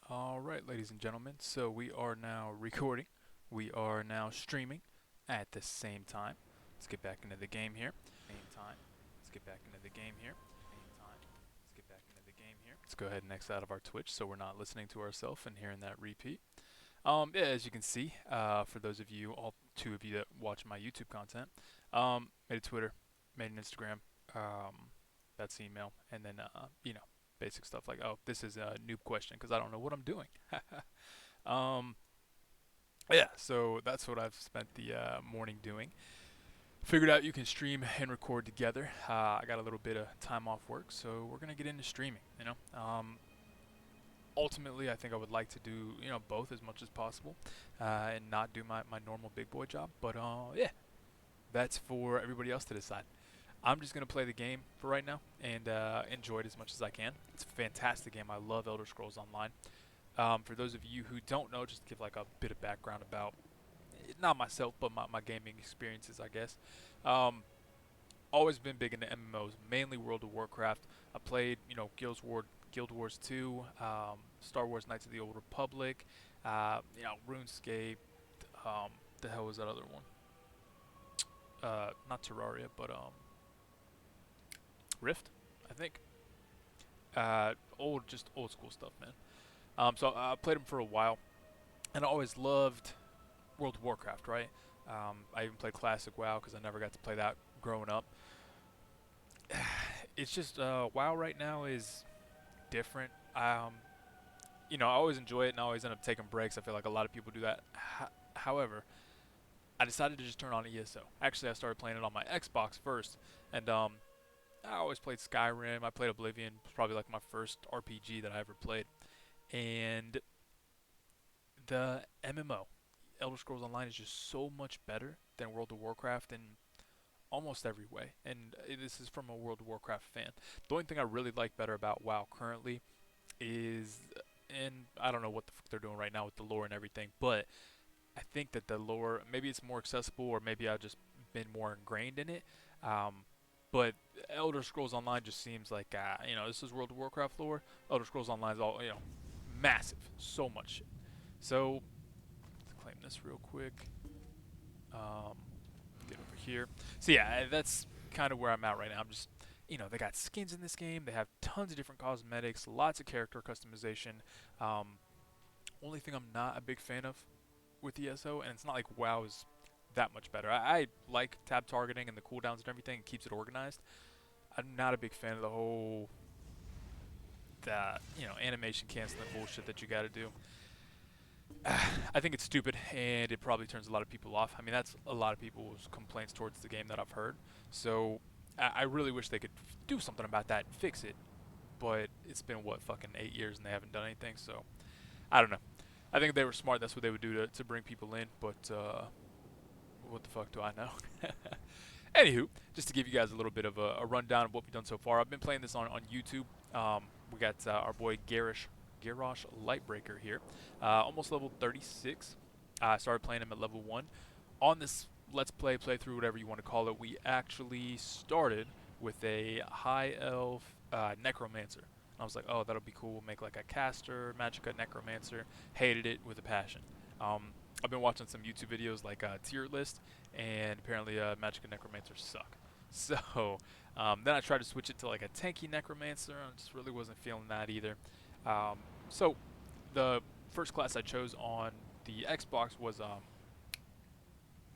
All right, ladies and gentlemen. So we are now recording. We are now streaming at the same time. Let's get back into the game here. Same time. Let's get back into the game here. Same time. Let's get back into the game here. Let's go ahead and exit out of our Twitch so we're not listening to ourselves and hearing that repeat. Yeah, as you can see, for those of you, all two of you that watch my YouTube content, made a Twitter, made an Instagram, that's email, and then basic stuff like, oh, this is a noob question because I don't know what I'm doing. um, yeah, so that's what I've spent the morning doing. Figured out you can stream and record together. I got a little bit of time off work, so we're gonna get into streaming. Ultimately, I think I would like to do both as much as possible, and not do my normal big boy job. But yeah, that's for everybody else to decide. I'm just gonna play the game for right now and enjoy it as much as I can. It's a fantastic game. I love Elder Scrolls Online. For those of you who don't know, just to give like a bit of background about not myself, but my gaming experiences, I guess. Um, Always been big into MMOs, mainly World of Warcraft. I played, Guild Wars 2, Star Wars Knights of the Old Republic, RuneScape. The hell was that other one? Not Terraria, but Rift, I think. Just old school stuff, man. So I played them for a while, and I always loved World of Warcraft, right? I even played Classic WoW because I never got to play that growing up. It's just WoW right now is different. I always enjoy it and I always end up taking breaks. I feel like a lot of people do that. However, I decided to just turn on ESO. Actually, I started playing it on my Xbox first, and I always played Skyrim. I played Oblivion. It was probably like my first RPG that I ever played. And the MMO, Elder Scrolls Online, is just so much better than World of Warcraft in almost every way. And this is from a World of Warcraft fan. The only thing I really like better about WoW currently is, and I don't know what the fuck they're doing right now with the lore and everything, but I think that the lore, maybe it's more accessible, or maybe I've just been more ingrained in it. Um, but Elder Scrolls Online just seems like, this is World of Warcraft lore. Elder Scrolls Online is all, massive, so much shit. So let's claim this real quick. Um, get over here. So yeah, that's kind of where I'm at right now. I'm just, they got skins in this game. They have tons of different cosmetics, lots of character customization. Um, Only thing I'm not a big fan of with ESO, and it's not like WoW is that much better. I like tab targeting and the cooldowns and everything. It keeps it organized. I'm not a big fan of the whole that animation canceling bullshit that you got to do. I think it's stupid, and it probably turns a lot of people off. I mean, that's a lot of people's complaints towards the game that I've heard. So I really wish they could do something about that and fix it. But it's been what, fucking 8 years, and they haven't done anything. So I don't know. I think if they were smart, that's what they would do to bring people in. But what the fuck do I know? Anywho, just to give you guys a little bit of a rundown of what we've done so far. I've been playing this on YouTube. We got our boy Garrosh Lightbreaker here, almost level 36. I started playing him at level 1. On this Let's Play, playthrough, whatever you want to call it, we actually started with a high elf necromancer. And I was like, oh, that'll be cool. We'll make like a caster, magicka, necromancer. Hated it with a passion. I've been watching some YouTube videos like tier list, and apparently magicka necromancers suck. So then I tried to switch it to like a tanky necromancer, and I just really wasn't feeling that either. So the first class I chose on the Xbox was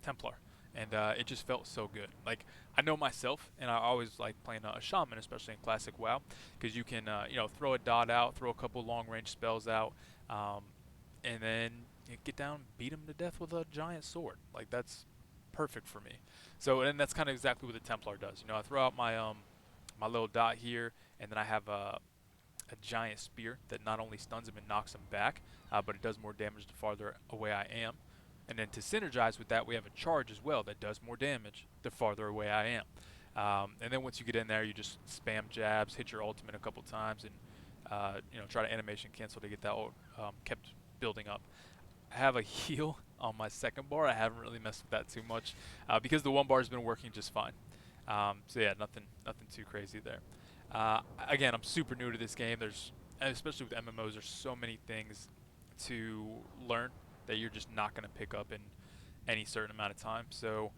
Templar, and it just felt so good. Like, I know myself, and I always like playing a shaman, especially in classic WoW, because you can throw a dot out, throw a couple long range spells out, um, and then get down, beat him to death with a giant sword. Like, that's perfect for me. So, and that's kind of exactly what the Templar does. I throw out my little dot here, and then I have a giant spear that not only stuns him and knocks him back, but it does more damage the farther away I am. And then to synergize with that, we have a charge as well that does more damage the farther away I am. And then once you get in there, you just spam jabs, hit your ultimate a couple times, and try to animation cancel to get that kept building up. I have a heal on my second bar. I haven't really messed with that too much because the one bar has been working just fine. So yeah, nothing too crazy there. Again, I'm super new to this game. There's and especially with MMOs, there's so many things to learn that you're just not going to pick up in any certain amount of time. So,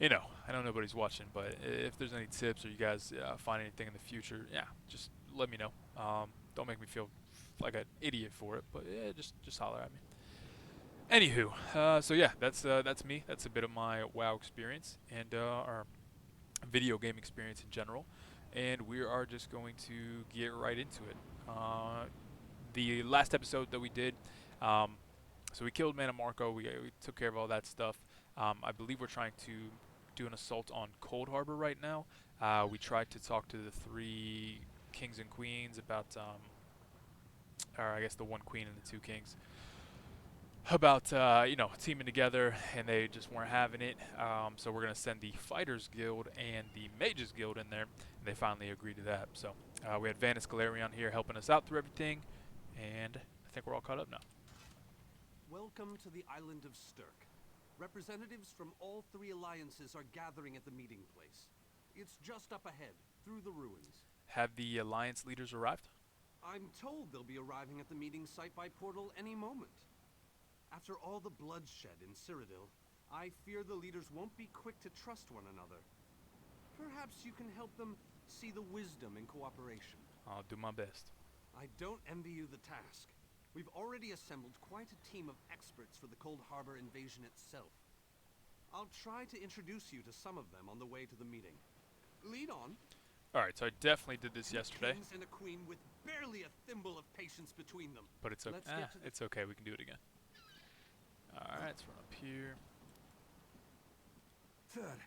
I know nobody's watching, but if there's any tips or you guys find anything in the future, yeah, just let me know. Don't make me feel like an idiot for it, but yeah, just holler at me. Anywho, so yeah, that's me. That's a bit of my WoW experience and our video game experience in general, and we are just going to get right into it. The last episode that we did, um, so we killed Mana Marco. We took care of all that stuff. I believe we're trying to do an assault on Cold Harbor right now. We tried to talk to the 3 kings and queens about, or I guess the 1 queen and the 2 kings, about teaming together, and they just weren't having it. So we're gonna send the Fighters Guild and the Mages Guild in there, and they finally agreed to that. So we had Vanus Galerion here helping us out through everything, and I think we're all caught up now. Welcome to the island of Stirk. Representatives from all 3 alliances are gathering at the meeting place. It's just up ahead, through the ruins. Have the alliance leaders arrived? I'm told they'll be arriving at the meeting site by portal any moment. After all the bloodshed in Cyrodiil, I fear the leaders won't be quick to trust one another. Perhaps you can help them see the wisdom in cooperation. I'll do my best. I don't envy you the task. We've already assembled quite a team of experts for the Cold Harbor invasion itself. I'll try to introduce you to some of them on the way to the meeting. Lead on. Alright, so I definitely did this yesterday. Kings and a queen with barely a thimble of patience between them. But it's okay. It's okay, we can do it again. Alright, let's run up here. Third.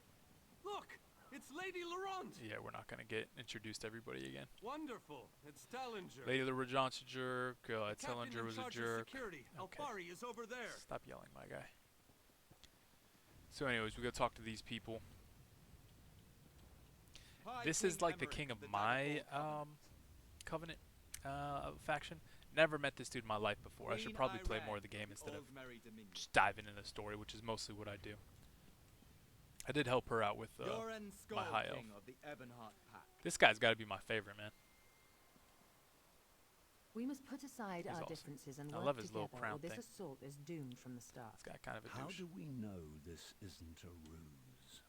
Look! It's Lady Laurent! Yeah, we're not gonna get introduced to everybody again. Wonderful. It's Tallinger. Lady Laurent's a jerk. Tallinger was a jerk. Security. Okay. Alfari is over there. Stop yelling, my guy. So anyways, we go talk to these people. Hi, This King is like the Emmerich king of the my Covenant faction. Never met this dude in my life before. I should probably play more of the game instead of just diving into the story, which is mostly what I do. I did help her out with my high elf. This guy's got to be my favorite, man. We must put aside He's our awesome. differences and I work love his little together, crown or this thing. assault is doomed from the start. This guy kind of a How douche. do we know this isn't a ruse?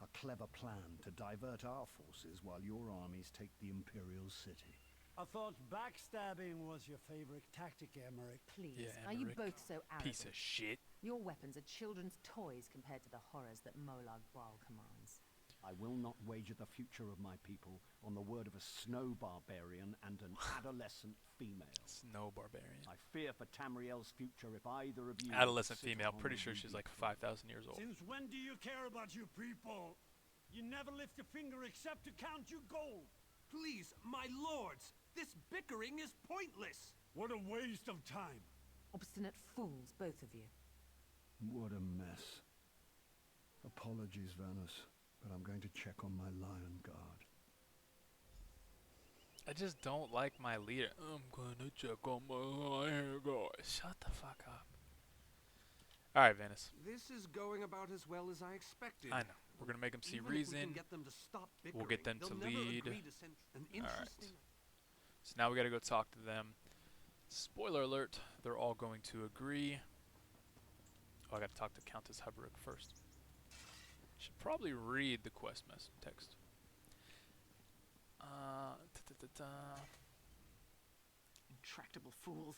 A clever plan to divert our forces while your armies take the Imperial city. I thought backstabbing was your favorite tactic, Emmerich. Please, Yeah, are you Emmerich. both so arrogant? Piece of shit. Your weapons are children's toys compared to the horrors that Molag Bal commands. I will not wager the future of my people on the word of a snow barbarian and an adolescent female. Snow barbarian. I fear for Tamriel's future if either of you... Adolescent sit female. upon Pretty the sure she's reedy like throne. 5,000 years old. Since when do you care about your people? You never lift a finger except to count your gold. Please, my lords, this bickering is pointless. What a waste of time. Obstinate fools, both of you. What a mess. Apologies, Vanus, but I'm going to check on my lion guard. I just don't like my leader. I'm gonna check on my lion guard. Shut the fuck up. Alright, Vanus. This is going about as well as I expected. I know. We're gonna make them see Even if we reason. can get them to stop bickering, We'll get them they'll to never lead. agree to send an Alright. interesting... So now we gotta go talk to them. Spoiler alert, they're all going to agree. Oh, I gotta talk to Countess Hubbard first. Should probably read the quest text. Intractable fools.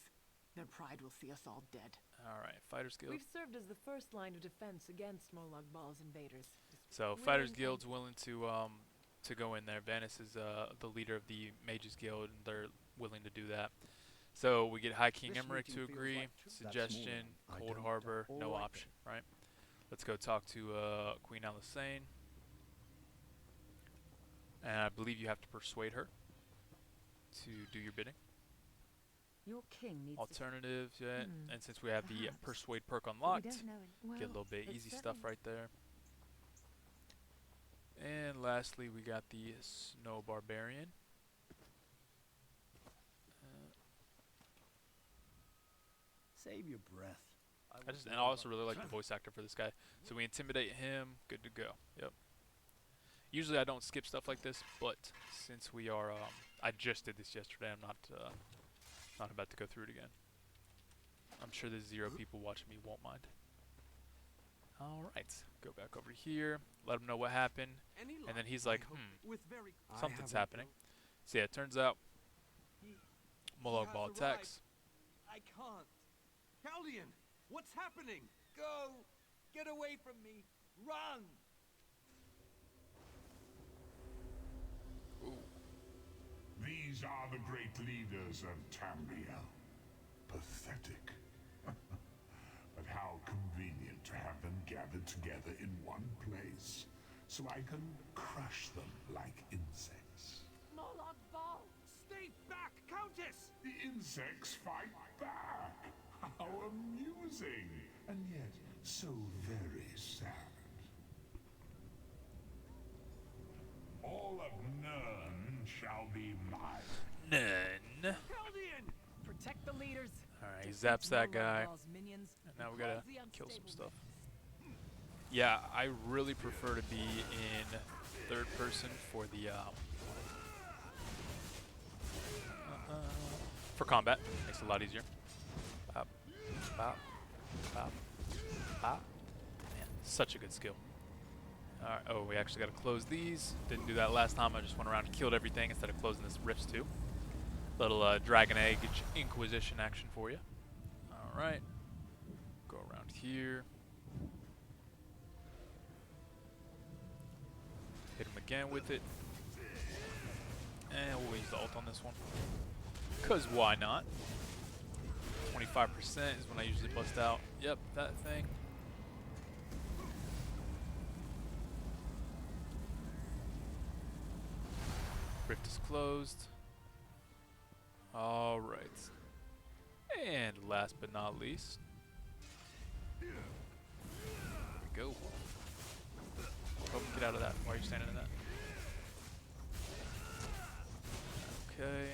Their pride will see us all dead. Alright, Fighters Guild. We've served as the first line of defense against Molag Bal's invaders. So Willing Fighters and- Guild's willing to go in there. Vanus is the leader of the Mages Guild, and they're willing to do that. So we get High King This Emmerich to meeting feels agree. like two- Suggestion: That's more. I Cold don't Harbor, doubt. no All right option. Right. Let's go talk to Queen Alisane. And I believe you have to persuade her to do your bidding. Your king needs Alternatives, yeah. Hmm, And since we have the perhaps. persuade perk to... unlocked, We don't know well, get a little bit it's easy stuff certainly- right there. And lastly, we got the Snow Barbarian. Save your breath. And I also really like the voice actor for this guy. So we intimidate him, good to go. Yep. Usually I don't skip stuff like this, but since we are I just did this yesterday. I'm not about to go through it again. I'm sure there's 0 people watching me won't mind. All right, go back over here. Let him know what happened, Any and then luck, he's I like, hope, with very something's happening. So yeah, it turns out Molag Bal attacks. I can't. Caldian, what's happening? Go! Get away from me! Run! These are the great leaders of Tamriel. Pathetic. But how convenient to have them gathered together in one place, so I can crush them like insects. Molag Bal! Stay back, Countess! The insects fight back! How amusing! And yet, so very sad. All of Nern shall be mine. None. Caldian! Protect the leaders. Alright, he defeat zaps that Molag guy. Bal's minions, And now we close gotta the kill some unstable stuff. Yeah, I really prefer to be in third person for the for combat. Makes it a lot easier. Bop, bop, bop, bop. Man, such a good skill. Alright, oh, we actually gotta close these. Didn't do that last time. I just went around and killed everything instead of closing this rifts too. Little Dragon Age Inquisition action for you. Alright. Go around here. Hit him again with it. And we'll use the ult on this one. Because why not? 25% is when I usually bust out. Yep, that thing. Rift is closed. Alright. And last but not least. There we go. Oh, get out of that. Why are you standing in that? Okay.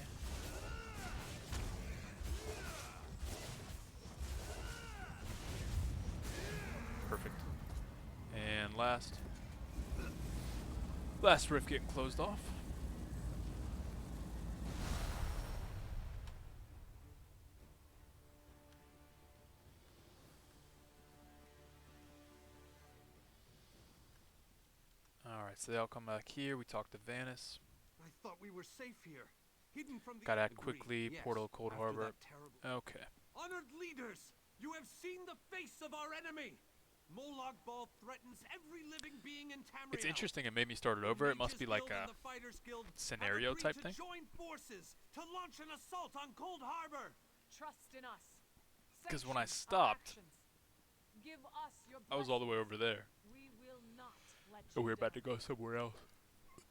Perfect. And last rift getting closed off. Alright, so they all come back here. We talk to Vanis. I thought we were safe here. Hidden from the Gotta act Agreed. quickly. Yes, Portal Cold after Harbor. that terrible- Okay. Honored leaders, you have seen the face of our enemy. Molag Bal threatens every living being in Tamriel. It's interesting. It made me start it over. It must be like a scenario type thing. Join forces to launch an assault on Cold Harbor. Trust in us. 'Cause when I Sanction our stopped, actions. Give us your I was all the way blessings. over there. We will not let And you we were about to down. go somewhere else.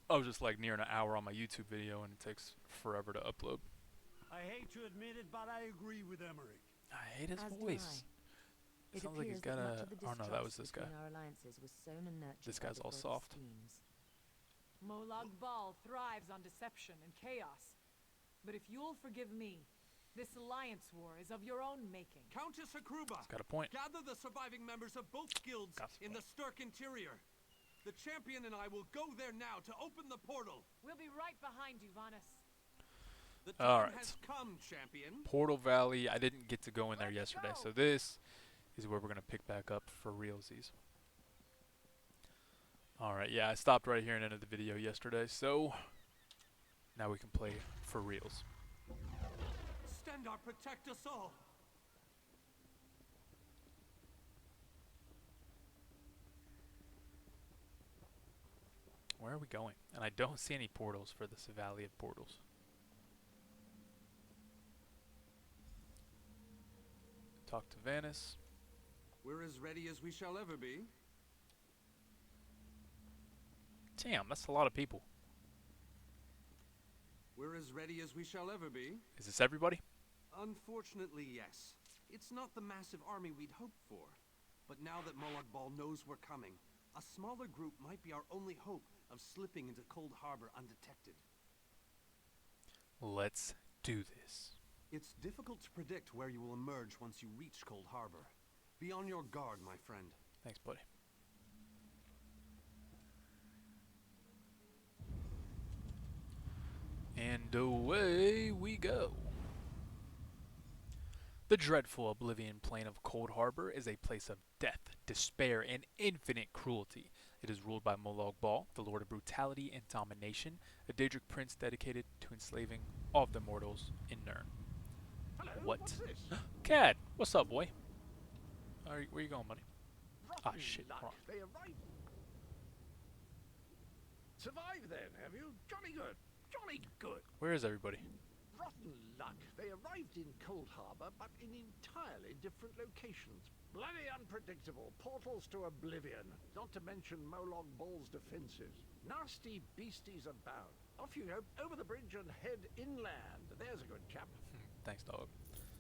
I was just like near an hour on my YouTube video, and it takes forever to upload. I hate to admit it, but I agree with Emmerich. I hate his As do voice. It Sounds like he's appears got that much a. of the Oh no, that was distrust this guy. between our alliances was sown and nurtured This by guy's the all gods' soft. schemes. Molag Bal thrives on deception and chaos. But if you'll forgive me, this alliance war is of your own making. Countess Akruba, Got a point. gather the surviving members of both guilds Got some in the Sturk interior. The champion and I will go there now to open the portal. We'll be right behind you, Vanis. The time Alright. has come, champion. Portal Valley. I didn't get to go in there Let's yesterday, go. so this is where we're gonna pick back up for realsies. Alright, yeah, I stopped right here and ended the video yesterday, so now we can play for reals. Stendarr, protect us all. Where are we going? And I don't see any portals for this Valley of Portals. Talk to Vanis. We're as ready as we shall ever be. Damn, that's a lot of people. We're as ready as we shall ever be. Is this everybody? Unfortunately, yes. It's not the massive army we'd hoped for. But now that Molag Bal knows we're coming, a smaller group might be our only hope of slipping into Cold Harbor undetected. Let's do this. It's difficult to predict where you will emerge once you reach Cold Harbor. Be on your guard, my friend. Thanks, buddy. And away we go. The dreadful Oblivion Plain of Cold Harbor is a place of death, despair, and infinite cruelty. It is ruled by Molag Bal, the lord of brutality and domination, a Daedric prince dedicated to enslaving all of the mortals in Nirn. Hello, What? what's this? Cad, what's up, boy? Where you going, buddy? Ah, Rotten shit, luck. hold on. They arrived. Survived then, have you? Jolly good. Jolly good. Where is everybody? Rotten luck. They arrived in Cold Harbor, but in entirely different locations. Bloody unpredictable. Portals to oblivion. Not to mention Molag Bal's defenses. Nasty beasties abound. Off you go, over the bridge and head inland. There's a good chap. Thanks, dog.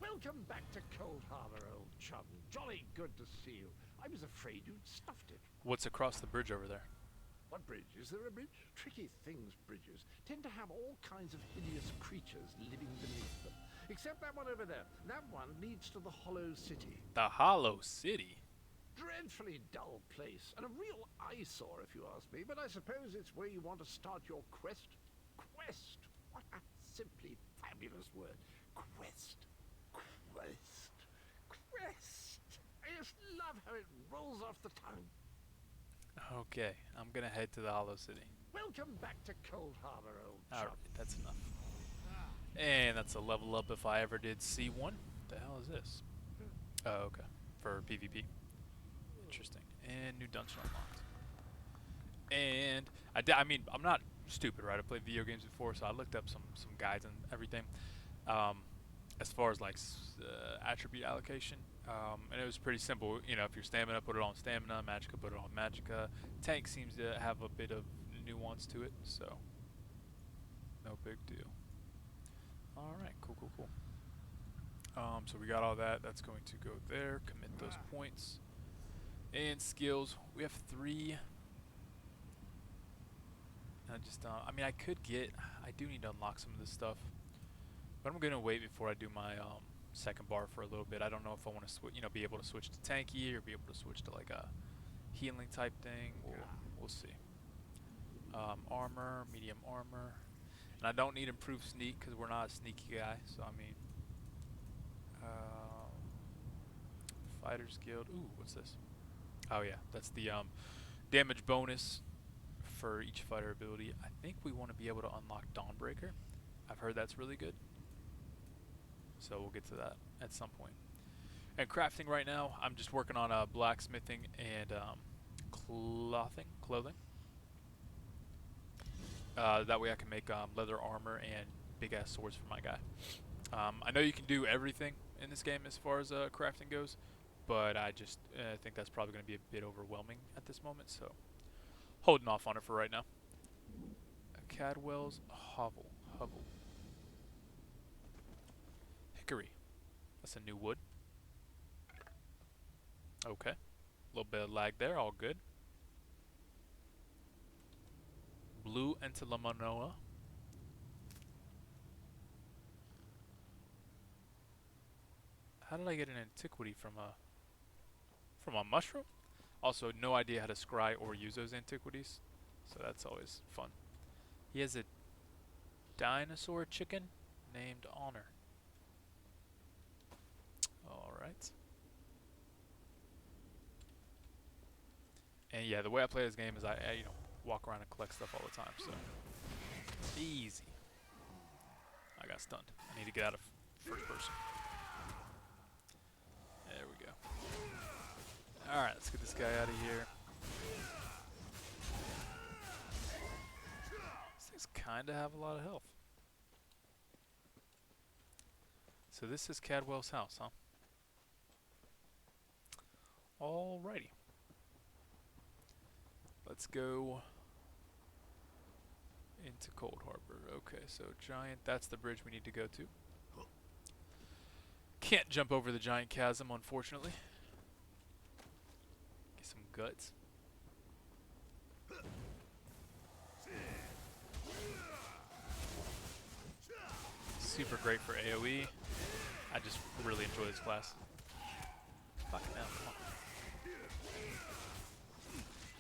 Welcome back to Cold Harbor, old chum. Jolly good to see you. I was afraid you'd stuffed it. What's across the bridge over there? What bridge? Is there a bridge? Tricky things, bridges. Tend to have all kinds of hideous creatures living beneath them. Except that one over there. That one leads to the Hollow City. The Hollow City? Dreadfully dull place, and a real eyesore if you ask me, but I suppose it's where you want to start your quest. Quest! What a simply fabulous word. Quest. Quest. Quest. I just love how it rolls off the tongue. Okay, I'm gonna head to the Hollow City. Welcome back to Cold Harbor, old chum. Alright, that's enough. And that's a level up if I ever did see one. The hell is this? Oh, okay. For PvP. Interesting. And new dungeon unlocked. And I mean, I'm not stupid, right? I played video games before, so I looked up some guides and everything. As far as like attribute allocation, and it was pretty simple. You know, if you're stamina, put it on stamina. Magicka, put it on magicka. Tank seems to have a bit of nuance to it, so no big deal. All right, cool. So we got all that. That's going to go there. Commit those points. And skills, we have 3. I mean, I do need to unlock some of this stuff, but I'm gonna wait before I do my second bar for a little bit. I don't know if I want to be able to switch to tanky or be able to switch to like a healing type thing. We'll see. Armor, medium armor, and I don't need improved sneak because we're not a sneaky guy. So I mean, Fighters Guild. Ooh, what's this? Oh yeah, that's the damage bonus for each fighter ability. I think we want to be able to unlock Dawnbreaker. I've heard that's really good. So we'll get to that at some point. And crafting right now, I'm just working on blacksmithing and clothing. That way I can make leather armor and big ass swords for my guy. I know you can do everything in this game as far as crafting goes, but I just think that's probably going to be a bit overwhelming at this moment, so holding off on it for right now. Cadwell's Hovel. Hickory. That's a new wood. Okay. A little bit of lag there, all good. Blue Entilemanoa. How did I get an antiquity from a mushroom? Also, no idea how to scry or use those antiquities, so that's always fun. He has a dinosaur chicken named Honor. Alright. And yeah, the way I play this game is I walk around and collect stuff all the time, so easy. I got stunned. I need to get out of first person. There we go. Alright, let's get this guy out of here. These things kinda have a lot of health. So this is Cadwell's house, huh? Alrighty. Let's go into Cold Harbor. Okay, so giant, that's the bridge we need to go to. Can't jump over the giant chasm, unfortunately. Get some guts. Super great for AoE. I just really enjoy this class. Fucking hell, come on.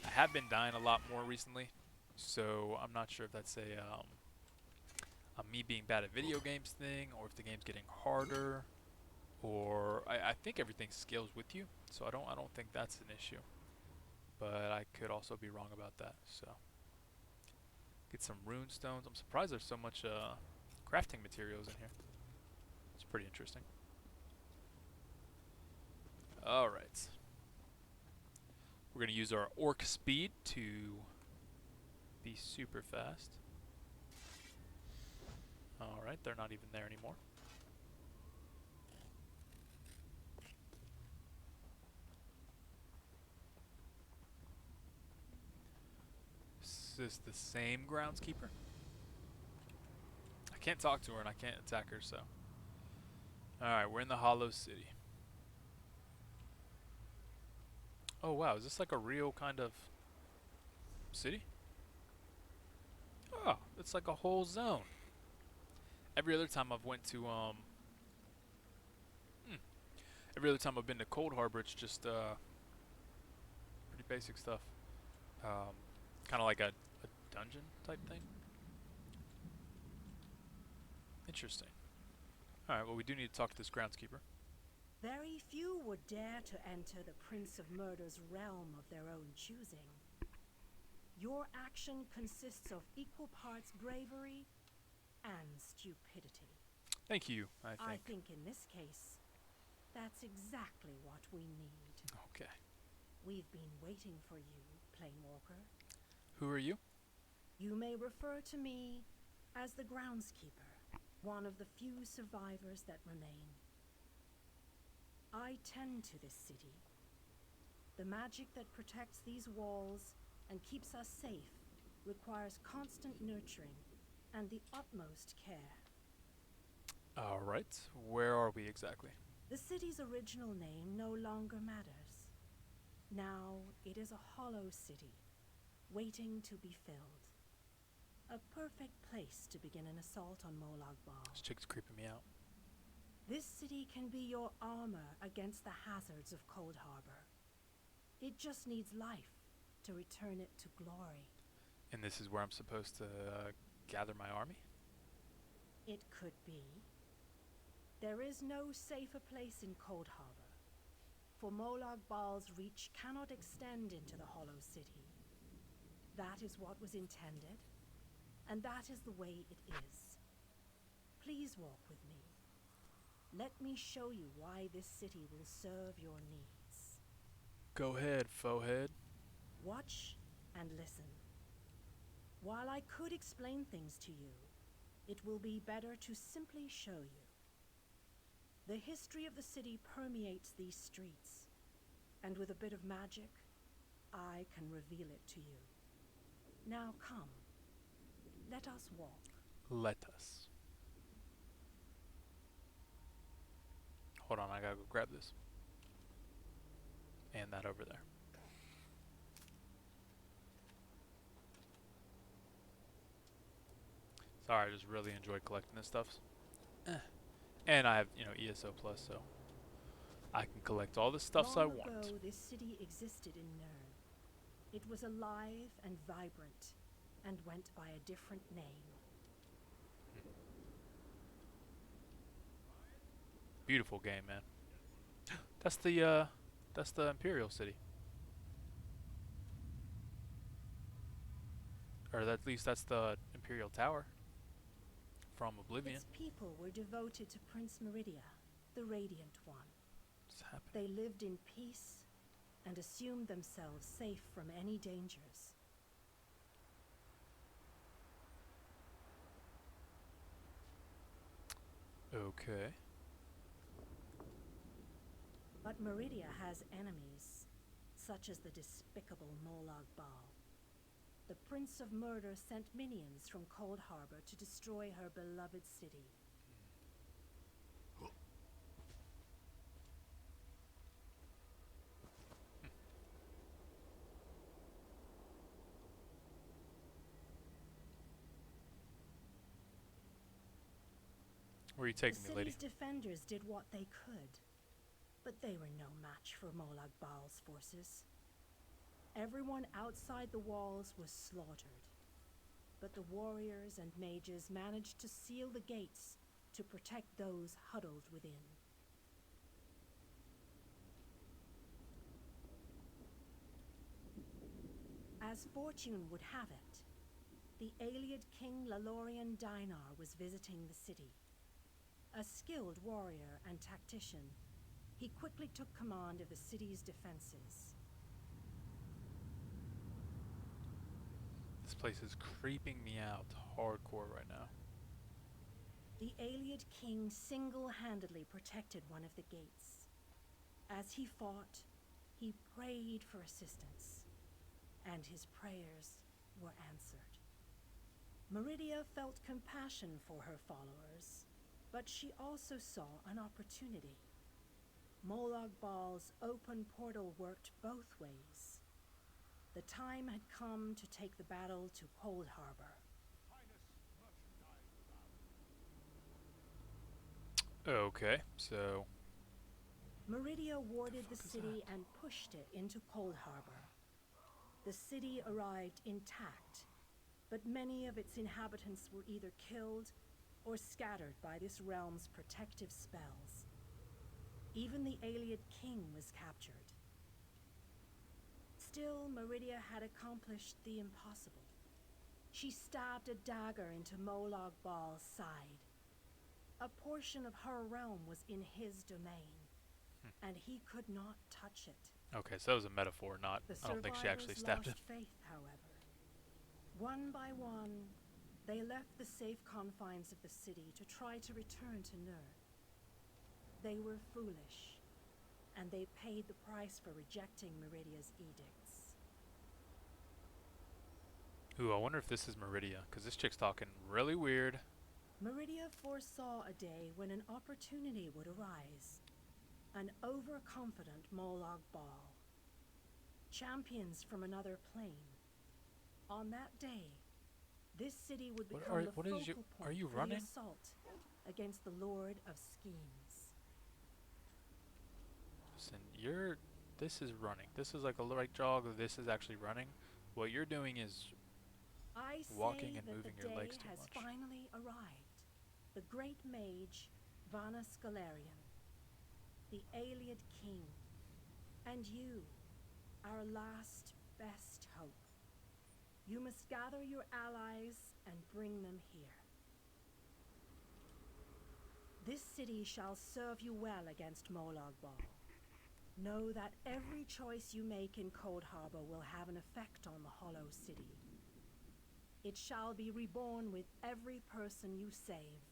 I have been dying a lot more recently, so I'm not sure if that's me being bad at video games thing, or if the game's getting harder, or I think everything scales with you, so I don't think that's an issue. But I could also be wrong about that. So get some rune stones. I'm surprised there's so much crafting materials in here. It's pretty interesting. All right. We're going to use our orc speed to be super fast. Alright, they're not even there anymore. Is this the same groundskeeper? I can't talk to her and I can't attack her, so. Alright, we're in the Hollow City. Oh wow, is this like a real kind of city? Oh, it's like a whole zone. Every other time I've went to every other time I've been to Cold Harbor, it's just pretty basic stuff. Kind of like a dungeon type thing. Interesting. Alright, well we do need to talk to this groundskeeper. Very few would dare to enter the Prince of Murder's realm of their own choosing. Your action consists of equal parts bravery and stupidity. Thank you, I think in this case, that's exactly what we need. Okay. We've been waiting for you, Planewalker. Who are you? You may refer to me as the groundskeeper, one of the few survivors that remain. I tend to this city. The magic that protects these walls and keeps us safe requires constant nurturing and the utmost care. Alright, where are we exactly? The city's original name no longer matters. Now it is a hollow city, waiting to be filled. A perfect place to begin an assault on Molag Bal. This chick's creeping me out. This city can be your armor against the hazards of Cold Harbor. It just needs life to return it to glory. And this is where I'm supposed to gather my army? It could be. There is no safer place in Cold Harbor, for Molag Bal's reach cannot extend into the Hollow City. That is what was intended, and that is the way it is. Please walk with me. Let me show you why this city will serve your needs. Go ahead, foehead. Watch and listen. While I could explain things to you, it will be better to simply show you. The history of the city permeates these streets, and with a bit of magic, I can reveal it to you. Now come, let us walk. Let us. Hold on, I gotta go grab this. And that over there. Sorry, I just really enjoy collecting this stuff. And I have, ESO Plus, so I can collect all the stuffs I want. Long ago, this city existed in Nern. It was alive and vibrant, and went by a different name. Beautiful game, man. That's the Imperial City. Or at least that's the Imperial Tower from Oblivion. Its people were devoted to Prince Meridia, the Radiant One. What's happening? They lived in peace and assumed themselves safe from any dangers. Okay. But Meridia has enemies, such as the despicable Molag Bal. The Prince of Murder sent minions from Cold Harbor to destroy her beloved city. Where are you taking me, The lady? city's defenders did what they could, but they were no match for Molag Bal's forces. Everyone outside the walls was slaughtered. but the warriors and mages managed to seal the gates to protect those huddled within. As fortune would have it, the Aeliad king Lalorian Dinar was visiting the city. A skilled warrior and tactician, he quickly took command of the city's defenses. This place is creeping me out hardcore right now. The Aeliad king single-handedly protected one of the gates. As he fought, he prayed for assistance, and his prayers were answered. Meridia felt compassion for her followers, but she also saw an opportunity. Molag Bal's open portal worked both ways. The time had come to take the battle to Cold Harbor. Okay, so Meridia warded the city and pushed it into Cold Harbor. The city arrived intact, but many of its inhabitants were either killed or scattered by this realm's protective spells. Even the Aeliad king was captured. Still, Meridia had accomplished the impossible. She stabbed a dagger into Molag Bal's side. A portion of her realm was in his domain, and he could not touch it. okay, so that was a metaphor, not. I don't think she actually stabbed him. Lost faith, however. One by one, they left the safe confines of the city to try to return to Nur. They were foolish, and they paid the price for rejecting Meridia's edicts. Ooh, I wonder if this is Meridia, because this chick's talking really weird. Meridia foresaw a day when an opportunity would arise. An overconfident Molag Bal. Champions from another plane. On that day, this city would become the focal point are you for running? the assault against the Lord of Schemes. Listen, this is running. This is like a light jog. This is actually running. What you're doing is I walking say and that moving the your day legs too has much. finally arrived. The great mage, Vana Scalarian, the Aeliad king, and you, our last best hope. You must gather your allies and bring them here. This city shall serve you well against Molag Bal. Know that every choice you make in Cold Harbor will have an effect on the Hollow City. It shall be reborn with every person you save,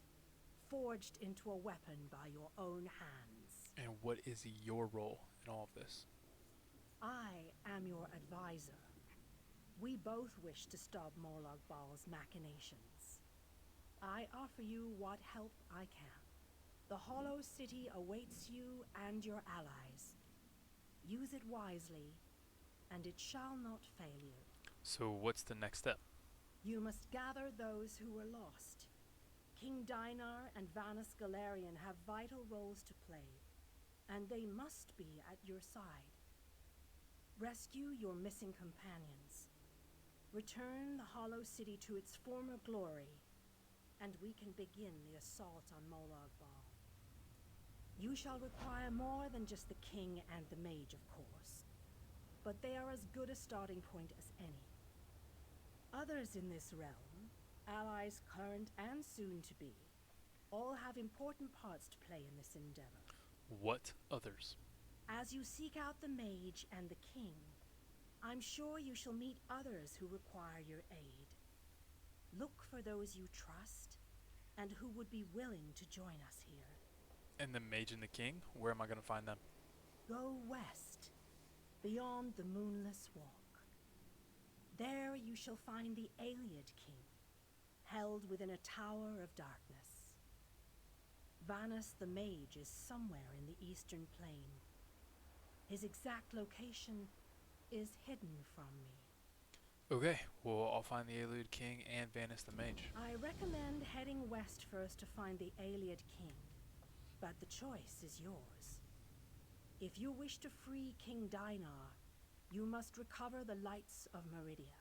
forged into a weapon by your own hands. And what is your role in all of this? I am your advisor. We both wish to stop Molag Bal's machinations. I offer you what help I can. The Hollow City awaits you and your allies. Use it wisely, and it shall not fail you. So what's the next step? You must gather those who were lost. King Dinar and Vana Scalarian have vital roles to play, and they must be at your side. Rescue your missing companions. Return the Hollow City to its former glory, and we can begin the assault on Molag Bal. You shall require more than just the king and the mage, of course, but they are as good a starting point as any. Others in this realm, allies current and soon to be, all have important parts to play in this endeavor. What others? As you seek out the mage and the king, I'm sure you shall meet others who require your aid. Look for those you trust, and who would be willing to join us here. And the mage and the king? Where am I going to find them? Go west, beyond the Moonless Walk. There you shall find the Aeliad king, held within a tower of darkness. Vanus the mage is somewhere in the eastern plain. His exact location is hidden from me. Okay, well, I'll find the Aeliad king and Vanus the mage. I recommend heading west first to find the Aeliad king, but the choice is yours. If you wish to free King Dinar, you must recover the lights of Meridia.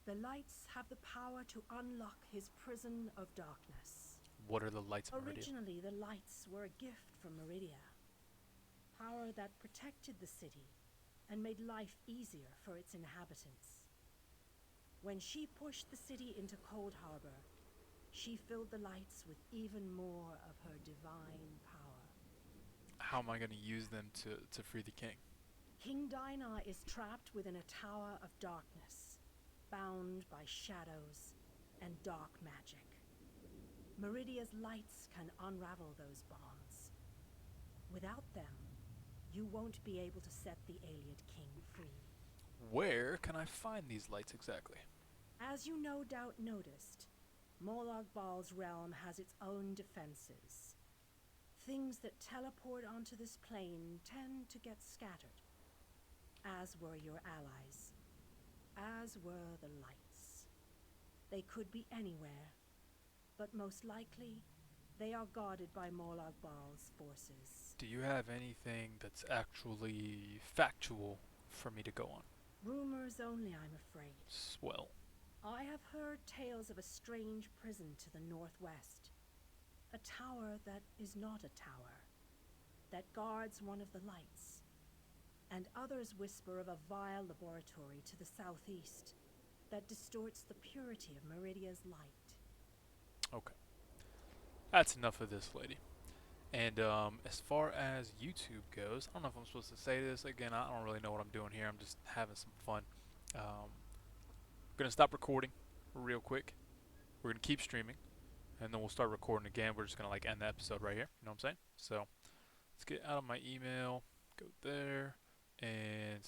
The lights have the power to unlock his prison of darkness. What are the lights of Meridia? Originally, the lights were a gift from Meridia. Power that protected the city and made life easier for its inhabitants. When she pushed the city into Cold Harbor, she filled the lights with even more of her divine power. How am I going to use them to free the king? King Dinah is trapped within a tower of darkness, bound by shadows and dark magic. Meridia's lights can unravel those bonds. Without them, you won't be able to set the Ayleid king free. Where can I find these lights exactly? As you no doubt noticed, Molag Bal's realm has its own defenses. Things that teleport onto this plane tend to get scattered, as were your allies, as were the lights. They could be anywhere, but most likely, they are guarded by Molag Bal's forces. Do you have anything that's actually factual for me to go on? Rumors only, I'm afraid. Swell. I have heard tales of a strange prison to the northwest. A tower that is not a tower, that guards one of the lights. And others whisper of a vile laboratory to the southeast that distorts the purity of Meridia's light. Okay. That's enough of this, lady. And as far as YouTube goes, I don't know if I'm supposed to say this. Again, I don't really know what I'm doing here. I'm just having some fun. We're going to stop recording real quick. We're going to keep streaming. And then we'll start recording again. We're just going to like end the episode right here. You know what I'm saying? So let's get out of my email. Go there. And